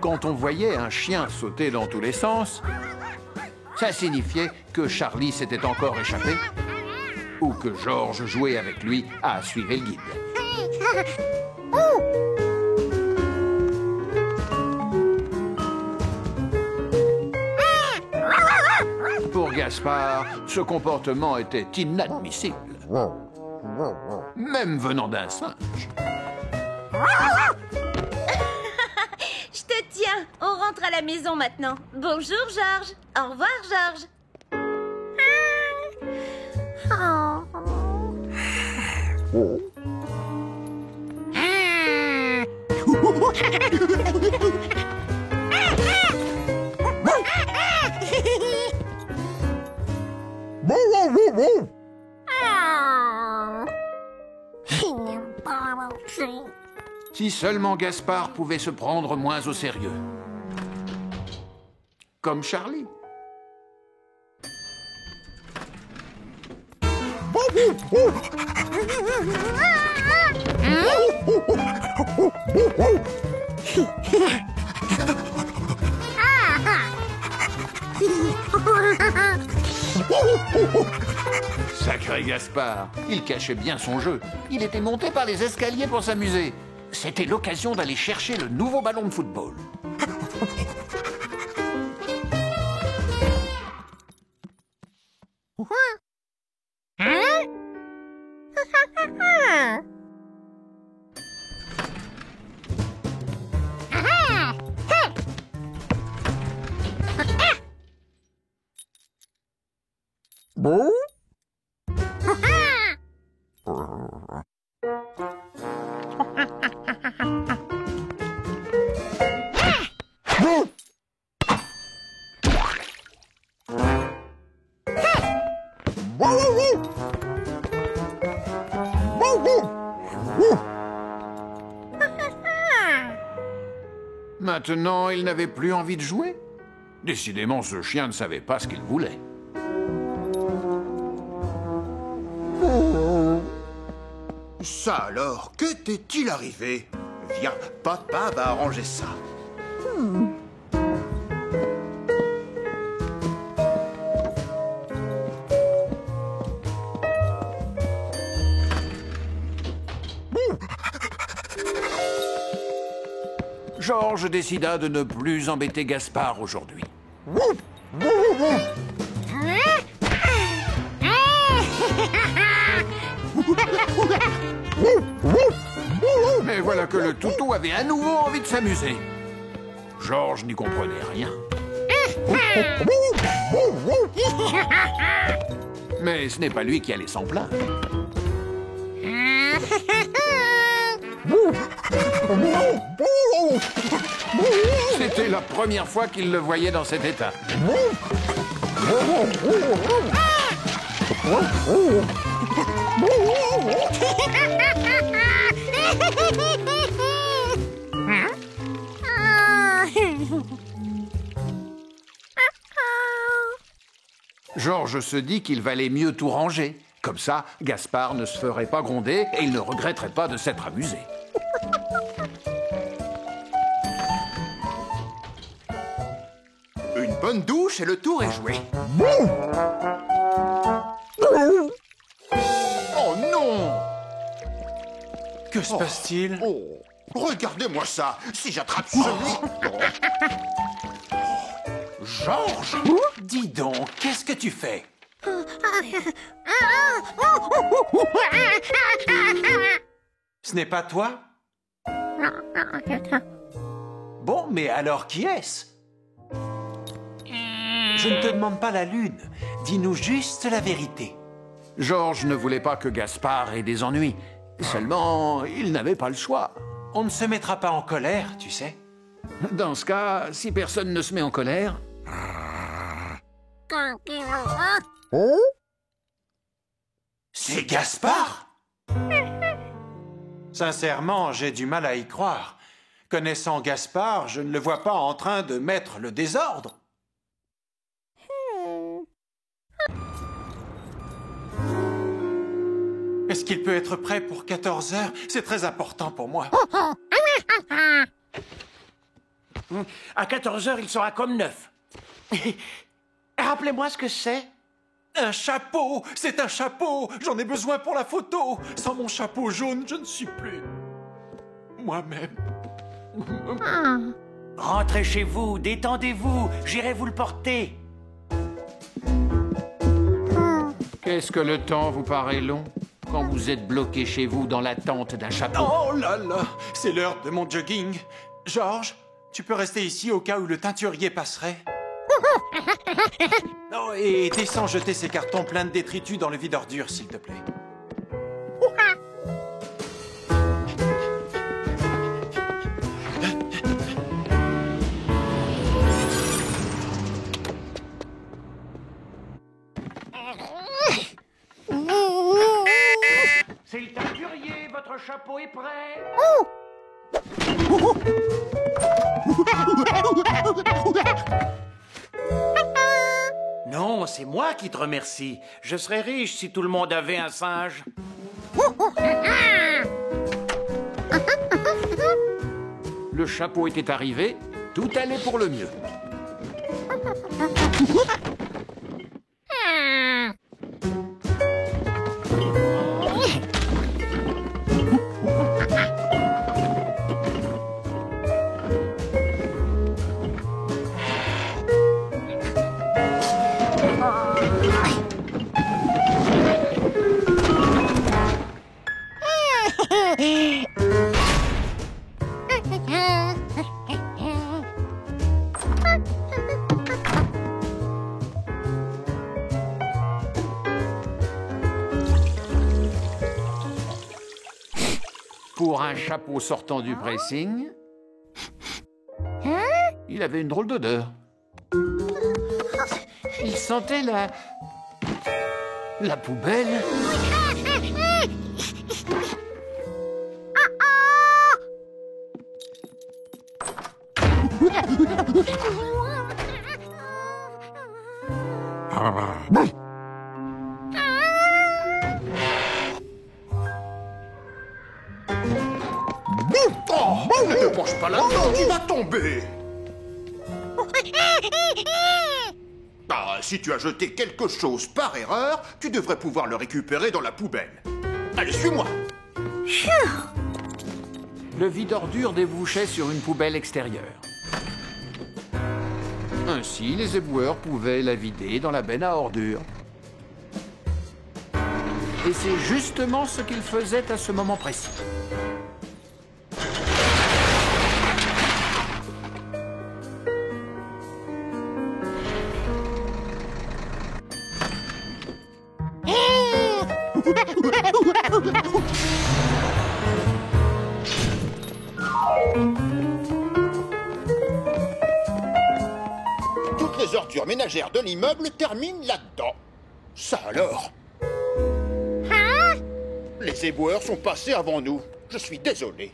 quand on voyait un chien sauter dans tous les sens, ça signifiait que Charlie s'était encore échappé ou que George jouait avec lui à suivre le guide. Pour Gaspard, ce comportement était inadmissible, même venant d'un singe. Je te tiens. On rentre à la maison maintenant. Bonjour, George. Au revoir, George. Si seulement Gaspard pouvait se prendre moins au sérieux. Comme Charlie. Sacré Gaspard, il cachait bien son jeu. Il était monté par les escaliers pour s'amuser. C'était l'occasion d'aller chercher le nouveau ballon de football. Bon? Maintenant, il n'avait plus envie de jouer. Décidément, ce chien ne savait pas ce qu'il voulait. Ça alors, que t'est-il arrivé? Viens, papa va arranger ça. George décida de ne plus embêter Gaspard aujourd'hui. Mais voilà que le toutou avait à nouveau envie de s'amuser. George n'y comprenait rien. Mais ce n'est pas lui qui allait s'en plaindre. C'était la première fois qu'il le voyait dans cet état. George se dit qu'il valait mieux tout ranger. Comme ça, Gaspard ne se ferait pas gronder et il ne regretterait pas de s'être amusé. Une bonne douche et le tour est joué. Oh non! Que se passe-t-il? Oh, regardez-moi ça! Si j'attrape celui... Georges! Dis donc, qu'est-ce que tu fais? Ce n'est pas toi? Bon, mais alors qui est-ce? Je ne te demande pas la lune. Dis-nous juste la vérité. George ne voulait pas que Gaspard ait des ennuis. Seulement, il n'avait pas le choix. On ne se mettra pas en colère, tu sais. Dans ce cas, si personne ne se met en colère... C'est Gaspard? Sincèrement, j'ai du mal à y croire. Connaissant Gaspard, je ne le vois pas en train de mettre le désordre. Est-ce qu'il peut être prêt pour 14 heures? C'est très important pour moi. À 14 h, il sera comme neuf. Rappelez-moi ce que c'est. Un chapeau! C'est un chapeau! J'en ai besoin pour la photo! Sans mon chapeau jaune, je ne suis plus moi-même. Rentrez chez vous, détendez-vous, j'irai vous le porter. Qu'est-ce que le temps vous paraît long quand vous êtes bloqué chez vous dans l'attente d'un chapeau? Oh là là! C'est l'heure de mon jogging. Georges, tu peux rester ici au cas où le teinturier passerait? Oh, et descends jeter ces cartons pleins de détritus dans le vide-ordures, s'il te plaît. C'est le teinturier, votre chapeau est prêt. Non, c'est moi qui te remercie. Je serais riche si tout le monde avait un singe. Le chapeau était arrivé, tout allait pour le mieux. Pour un chapeau sortant du pressing, il avait une drôle d'odeur. Il sentait la poubelle. Oh, ne te penche pas là-dedans, tu vas tomber. Ah, si tu as jeté quelque chose par erreur, tu devrais pouvoir le récupérer dans la poubelle. Allez, suis-moi. Le vide-ordures débouchait sur une poubelle extérieure. Ainsi, les éboueurs pouvaient la vider dans la benne à ordures. Et c'est justement ce qu'ils faisaient à ce moment précis. Toutes les ordures ménagères de l'immeuble terminent là-dedans. Ça alors? Les éboueurs sont passés avant nous. Je suis désolé.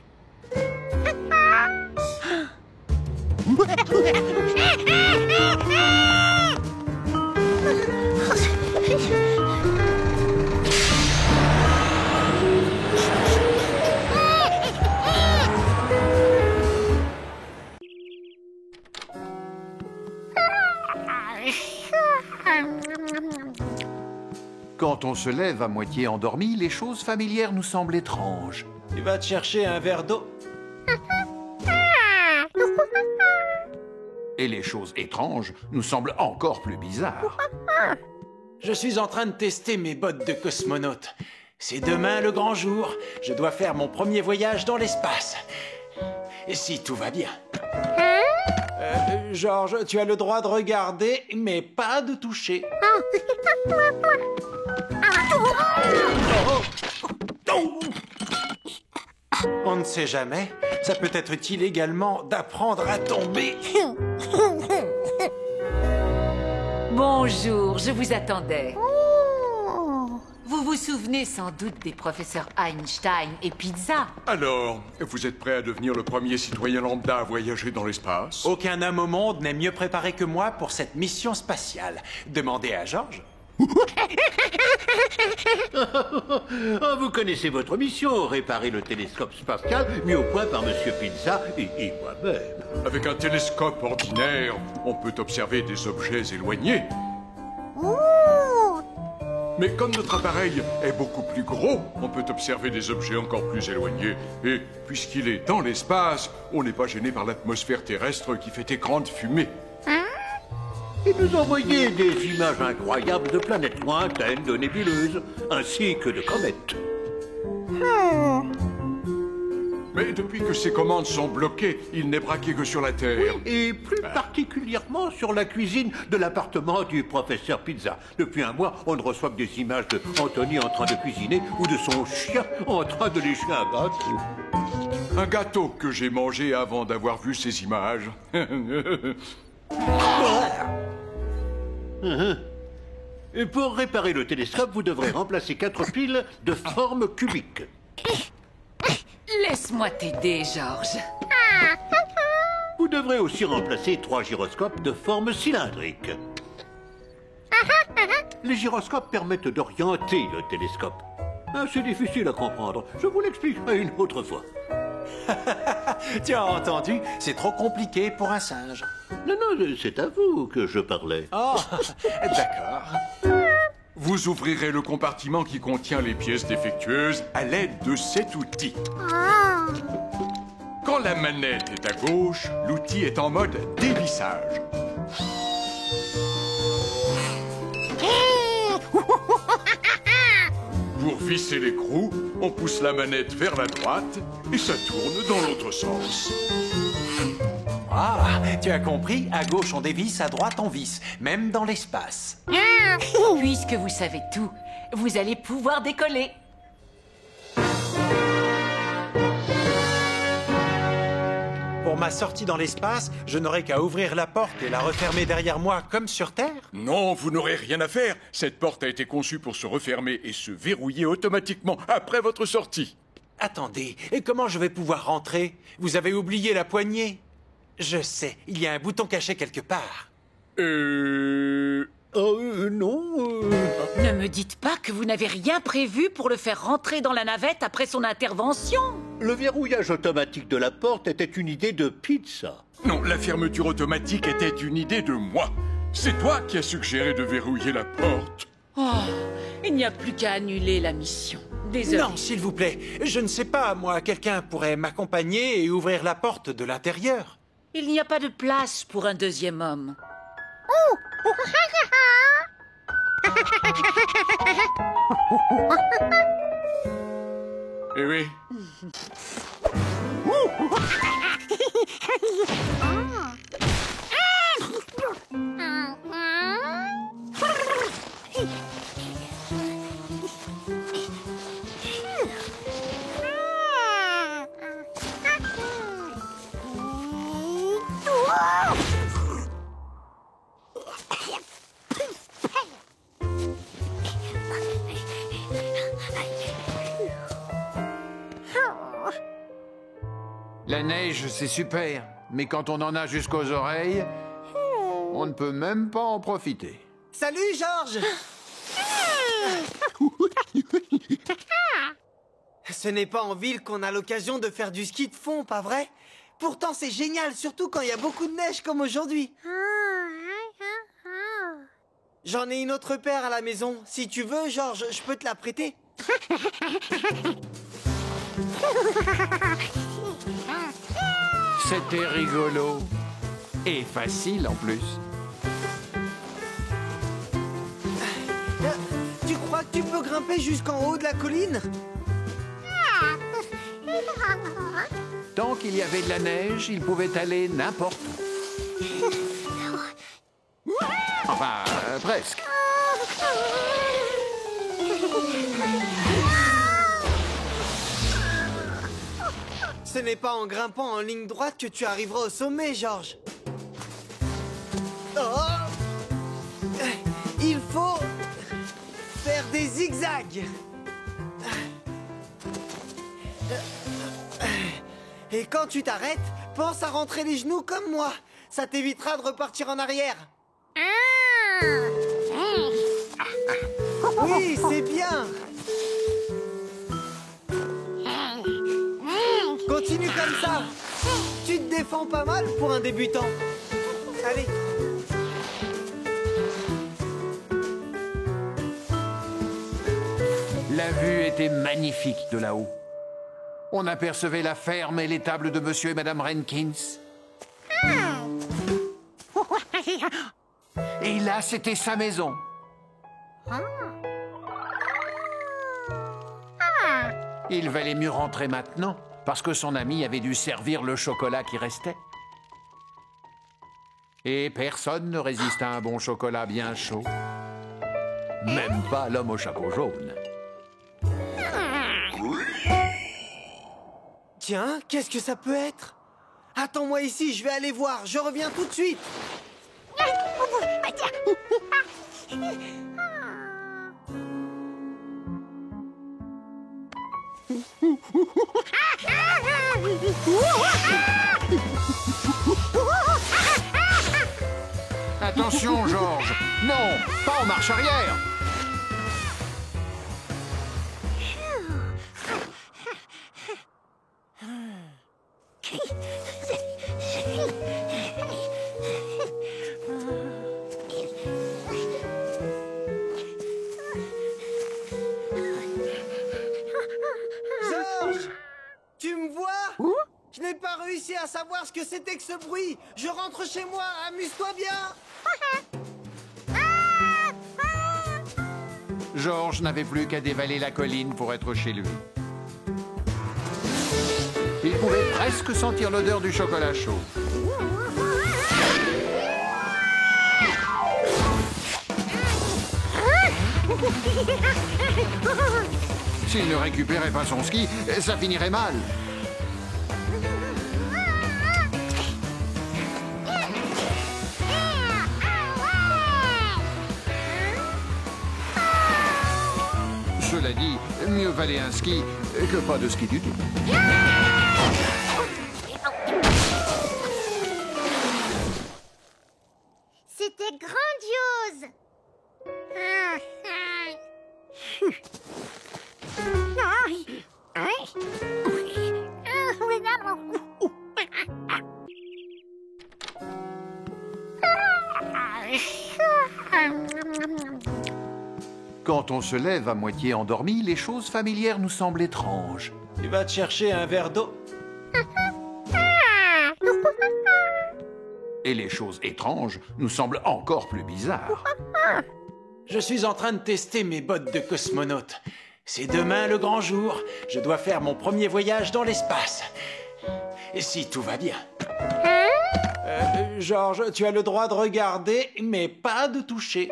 Quand on se lève à moitié endormi, les choses familières nous semblent étranges. Tu vas te chercher un verre d'eau? Et les choses étranges nous semblent encore plus bizarres. Je suis en train de tester mes bottes de cosmonaute. C'est demain le grand jour. Je dois faire mon premier voyage dans l'espace. Et si tout va bien. Georges, tu as le droit de regarder, mais pas de toucher. On ne sait jamais. Ça peut être utile également d'apprendre à tomber. Bonjour, je vous attendais. Vous vous souvenez sans doute des professeurs Einstein et Pizza? Alors, vous êtes prêt à devenir le premier citoyen lambda à voyager dans l'espace? Aucun homme au monde n'est mieux préparé que moi pour cette mission spatiale. Demandez à Georges. Oh, vous connaissez votre mission, réparer le télescope spatial mis au point par Monsieur Pizza et moi-même. Avec un télescope ordinaire, on peut observer des objets éloignés. Mais comme notre appareil est beaucoup plus gros, on peut observer des objets encore plus éloignés. Et puisqu'il est dans l'espace, on n'est pas gêné par l'atmosphère terrestre qui fait écran de fumée. Et nous envoyer des images incroyables de planètes lointaines, de nébuleuses, ainsi que de comètes. Mais depuis que ces commandes sont bloquées, il n'est braqué que sur la Terre. Et plus particulièrement sur la cuisine de l'appartement du professeur Pizza. Depuis un mois, on ne reçoit que des images de Anthony en train de cuisiner ou de son chien en train de lécher un gâteau. Un gâteau que j'ai mangé avant d'avoir vu ces images. Et pour réparer le télescope, vous devrez remplacer 4 piles de forme cubique. Laisse-moi t'aider, Georges. Vous devrez aussi remplacer 3 gyroscopes de forme cylindrique. Les gyroscopes permettent d'orienter le télescope. C'est difficile à comprendre. Je vous l'expliquerai une autre fois. Tu as entendu? C'est trop compliqué pour un singe. Non, c'est à vous que je parlais. Oh, d'accord. Vous ouvrirez le compartiment qui contient les pièces défectueuses à l'aide de cet outil. Quand la manette est à gauche, l'outil est en mode dévissage. Pour visser l'écrou, on pousse la manette vers la droite et ça tourne dans l'autre sens. Ah, tu as compris? À gauche, on dévisse, à droite, on visse. Même dans l'espace. Puisque vous savez tout, vous allez pouvoir décoller. Pour ma sortie dans l'espace, je n'aurai qu'à ouvrir la porte et la refermer derrière moi comme sur Terre? Non, vous n'aurez rien à faire. Cette porte a été conçue pour se refermer et se verrouiller automatiquement après votre sortie. Attendez, et comment je vais pouvoir rentrer? Vous avez oublié la poignée? Je sais, il y a un bouton caché quelque part. Non. Ne me dites pas que vous n'avez rien prévu pour le faire rentrer dans la navette après son intervention. Le verrouillage automatique de la porte était une idée de Pizza. Non, la fermeture automatique était une idée de moi. C'est toi qui as suggéré de verrouiller la porte. Oh, il n'y a plus qu'à annuler la mission. Désolé. Non, s'il vous plaît, je ne sais pas, moi, quelqu'un pourrait m'accompagner et ouvrir la porte de l'intérieur. Il n'y a pas de place pour un deuxième homme. Eh oui. La neige, c'est super, mais quand on en a jusqu'aux oreilles, on ne peut même pas en profiter. Salut, Georges! Ce n'est pas en ville qu'on a l'occasion de faire du ski de fond, pas vrai? Pourtant, c'est génial, surtout quand il y a beaucoup de neige comme aujourd'hui. J'en ai une autre paire à la maison. Si tu veux, Georges, je peux te la prêter. C'était rigolo. Et facile en plus. Tu crois que tu peux grimper jusqu'en haut de la colline? Tant qu'il y avait de la neige, il pouvait aller n'importe où. Enfin, presque. Ce n'est pas en grimpant en ligne droite que tu arriveras au sommet, Georges. Oh! Il faut faire des zigzags. Et quand tu t'arrêtes, pense à rentrer les genoux comme moi. Ça t'évitera de repartir en arrière. Oui, c'est bien. Continue comme ça. Tu te défends pas mal pour un débutant. Allez. La vue était magnifique de là-haut. On apercevait la ferme et l'étable de Monsieur et Madame Rankins. Et là, c'était sa maison. Il valait mieux rentrer maintenant, parce que son ami avait dû servir le chocolat qui restait. Et personne ne résiste à un bon chocolat bien chaud. Même pas l'homme au chapeau jaune. Tiens, qu'est-ce que ça peut être? Attends-moi ici, je vais aller voir. Je reviens tout de suite. Attention, Georges! Non, pas en marche arrière! Georges! Tu me vois? Je n'ai pas réussi à savoir ce que c'était que ce bruit. Je rentre chez moi, amuse-toi bien. Georges n'avait plus qu'à dévaler la colline pour être chez lui. Il pouvait presque sentir l'odeur du chocolat chaud. S'il ne récupérait pas son ski, ça finirait mal. Cela dit, mieux valait un ski que pas de ski du tout. C'était grandiose. Quand on se lève à moitié endormi, les choses familières nous semblent étranges. Tu vas te chercher un verre d'eau? Et les choses étranges nous semblent encore plus bizarres. Je suis en train de tester mes bottes de cosmonaute. C'est demain le grand jour. Je dois faire mon premier voyage dans l'espace. Et si tout va bien. Georges, tu as le droit de regarder, mais pas de toucher.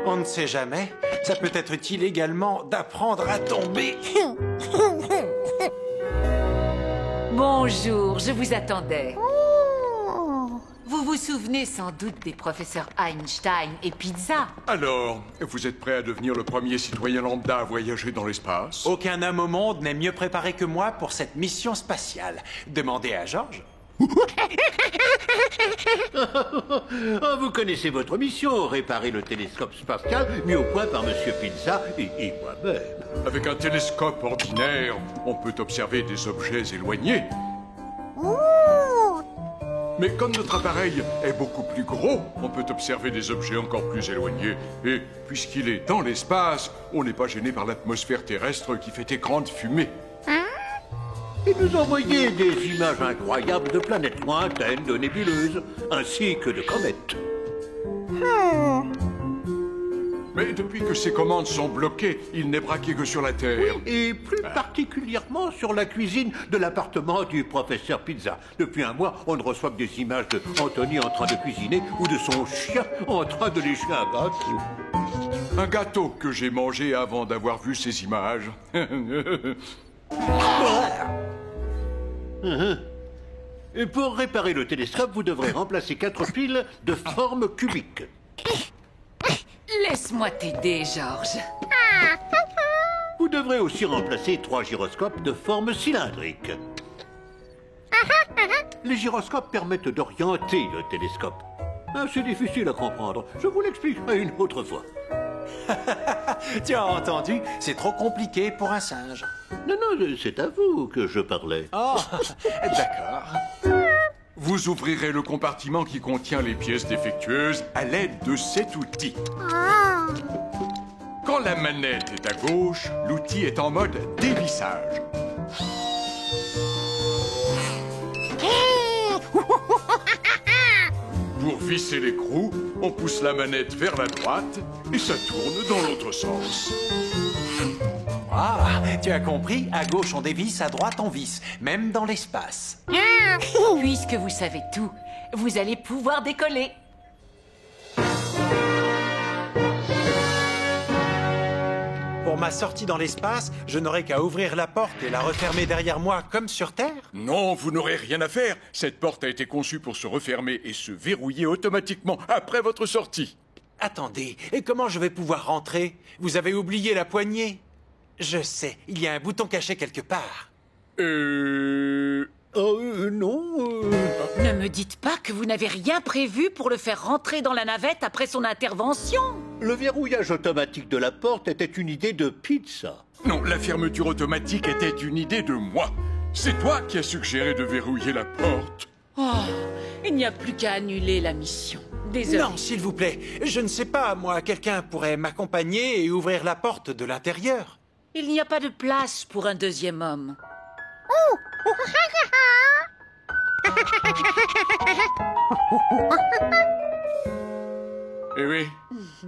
On ne sait jamais. Ça peut être utile également d'apprendre à tomber. Bonjour, je vous attendais. Vous vous souvenez sans doute des professeurs Einstein et Pizza? Alors, vous êtes prêt à devenir le premier citoyen lambda à voyager dans l'espace? Aucun homme au monde n'est mieux préparé que moi pour cette mission spatiale. Demandez à Georges. Vous connaissez votre mission, réparer le télescope spatial mis au point par Monsieur Pizza et moi-même. Avec un télescope ordinaire, on peut observer des objets éloignés. Mais comme notre appareil est beaucoup plus gros, on peut observer des objets encore plus éloignés. Et puisqu'il est dans l'espace, on n'est pas gêné par l'atmosphère terrestre qui fait écran de fumée. Et nous envoyer des images incroyables de planètes lointaines, de nébuleuses, ainsi que de comètes. Mais depuis que ces commandes sont bloquées, il n'est braqué que sur la Terre. Et plus particulièrement sur la cuisine de l'appartement du professeur Pizza. Depuis un mois, on ne reçoit que des images de Anthony en train de cuisiner ou de son chien en train de lécher un gâteau. Un gâteau que j'ai mangé avant d'avoir vu ces images. Et pour réparer le télescope, vous devrez remplacer 4 piles de forme cubique. Laisse-moi t'aider, Georges. Vous devrez aussi remplacer 3 gyroscopes de forme cylindrique. Les gyroscopes permettent d'orienter le télescope. C'est difficile à comprendre. Je vous l'expliquerai une autre fois. Tu as entendu? C'est trop compliqué pour un singe. Non, c'est à vous que je parlais. Oh, d'accord. Vous ouvrirez le compartiment qui contient les pièces défectueuses à l'aide de cet outil. Quand la manette est à gauche, l'outil est en mode dévissage. Pour visser l'écrou, on pousse la manette vers la droite et ça tourne dans l'autre sens. Ah, tu as compris? À gauche, on dévisse, à droite, on visse. Même dans l'espace. Puisque vous savez tout, vous allez pouvoir décoller. Pour ma sortie dans l'espace, je n'aurai qu'à ouvrir la porte et la refermer derrière moi comme sur Terre? Non, vous n'aurez rien à faire. Cette porte a été conçue pour se refermer et se verrouiller automatiquement après votre sortie. Attendez, et comment je vais pouvoir rentrer? Vous avez oublié la poignée? Je sais, il y a un bouton caché quelque part. Non. Ne me dites pas que vous n'avez rien prévu pour le faire rentrer dans la navette après son intervention. Le verrouillage automatique de la porte était une idée de Pizza. Non, la fermeture automatique était une idée de moi. C'est toi qui as suggéré de verrouiller la porte. Oh, il n'y a plus qu'à annuler la mission. Désolé. Non, s'il vous plaît, je ne sais pas, moi, quelqu'un pourrait m'accompagner et ouvrir la porte de l'intérieur. Il n'y a pas de place pour un deuxième homme. Eh oui.